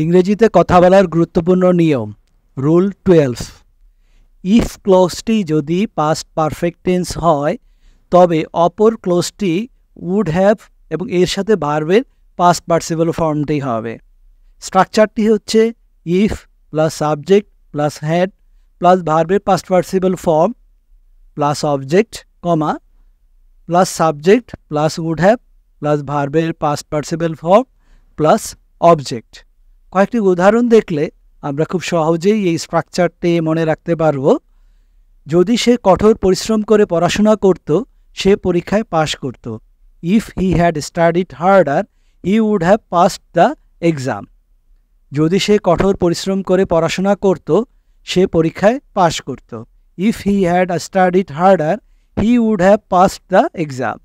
ইংরেজিতে কথা বলার গুরুত্বপূর্ণ নিয়ম রুল 12। ইফ ক্লোজটি যদি পাস্ট পারফেক্ট টেন্স হয় তবে অপর ক্লোজটি উড হ্যাভ এবং এর সাথে ভার্বের পাস্ট পার্টিসিপল ফর্মটি হবে। স্ট্রাকচারটি হচ্ছে if plus subject plus had plus ভার্বের past participle form plus object comma plus subject plus would have plus ভার্বের past participle form plus object. কয়েকটি উদাহরণ দেখলে আমরা খুব সহজেই এই স্ট্রাকচারটি মনে রাখতে পারব। যদি সে কঠোর পরিশ্রম করে পড়াশোনা করত সে পরীক্ষায় পাশ করত। If he had studied harder he would have passed the exam. যদি সে কঠোর পরিশ্রম করে পড়াশোনা করত সে পরীক্ষায় পাশ করত। If he had studied harder he would have passed the exam.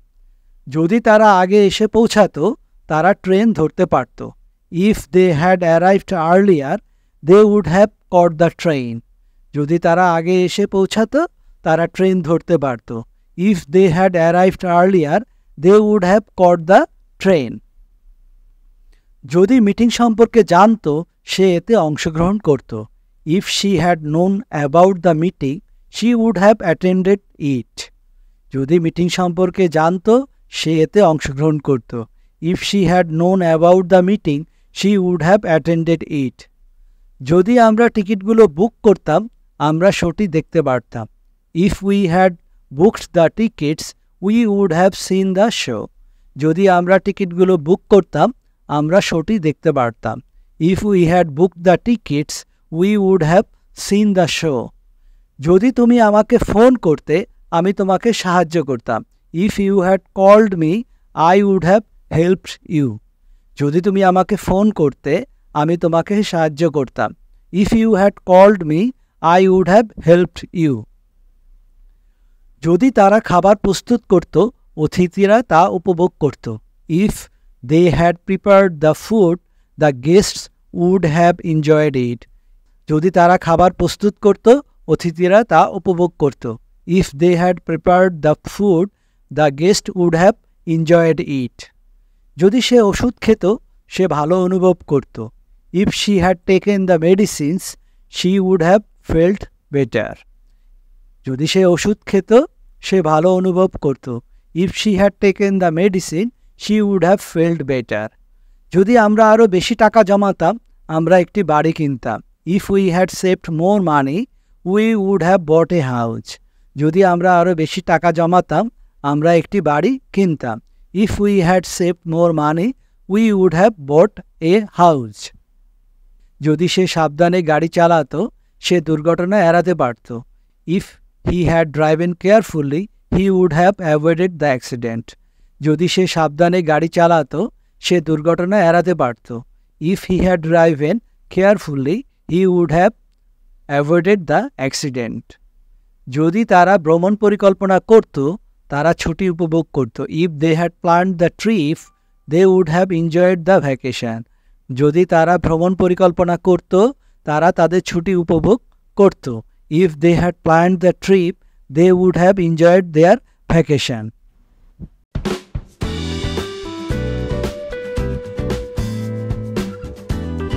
যদি তারা আগে এসে পৌঁছাতো তারা ট্রেন ধরতে পারত। If they had arrived earlier they would have caught the train. যদি তারা আগে এসে পৌঁছাতো তারা ট্রেন ধরতে পারত। If they had arrived earlier they would have caught the train. যদি মিটিং সম্পর্কে জানতো সে এতে অংশগ্রহণ করত। If she had known about the meeting she would have attended it. যদি মিটিং সম্পর্কে জানতো সে এতে অংশগ্রহণ করত। If she had known about the meeting she would have attended it. যদি আমরা টিকিটগুলো বুক করতাম আমরা শোটি দেখতে পারতাম। If we had booked the tickets we would have seen the show. যদি আমরা টিকিটগুলো বুক করতাম আমরা শোটি দেখতে পারতাম। If we had booked the tickets we would have seen the show. যদি তুমি আমাকে ফোন করতে আমি তোমাকে সাহায্য করতাম। If you had called me I would have helped you. যদি তুমি আমাকে ফোন করতে আমি তোমাকে সাহায্য করতাম। If you had called me I would have helped you. যদি তারা খাবার প্রস্তুত করত অতিথিরা তা উপভোগ করত। If they had prepared the food the guests would have enjoyed it. যদি তারা খাবার প্রস্তুত করত অতিথিরা তা উপভোগ করত। If they had prepared the food the guest would have enjoyed it. যদি সে ওষুধ খেত সে ভালো অনুভব করত। If she had taken the medicines she would have felt better. যদি সে ওষুধ খেত সে ভালো অনুভব করত। If she had taken the medicine she would have felt better. যদি আমরা আরও বেশি টাকা জমাতাম আমরা একটি বাড়ি কিনতাম। If we had saved more money we would have bought a house. যদি আমরা আরও বেশি টাকা জমাতাম আমরা একটি বাড়ি কিনতাম। If we had saved more money we would have bought a house. যদি সে সাবধানে গাড়ি চালাতো সে দুর্ঘটনা এড়াতে পারত। If he had driven carefully he would have avoided the accident. যদি সে সাবধানে গাড়ি চালাতো সে দুর্ঘটনা এড়াতে পারত। If he had driven carefully he would have avoided the accident. যদি তারা ভ্রমণ পরিকল্পনা করত তারা ছুটি উপভোগ করত। If they had planned the trip they would have enjoyed the vacation. যদি তারা ভ্রমণ পরিকল্পনা করত তারা তাদের ছুটি উপভোগ করত। If they had planned the trip they would have enjoyed their vacation.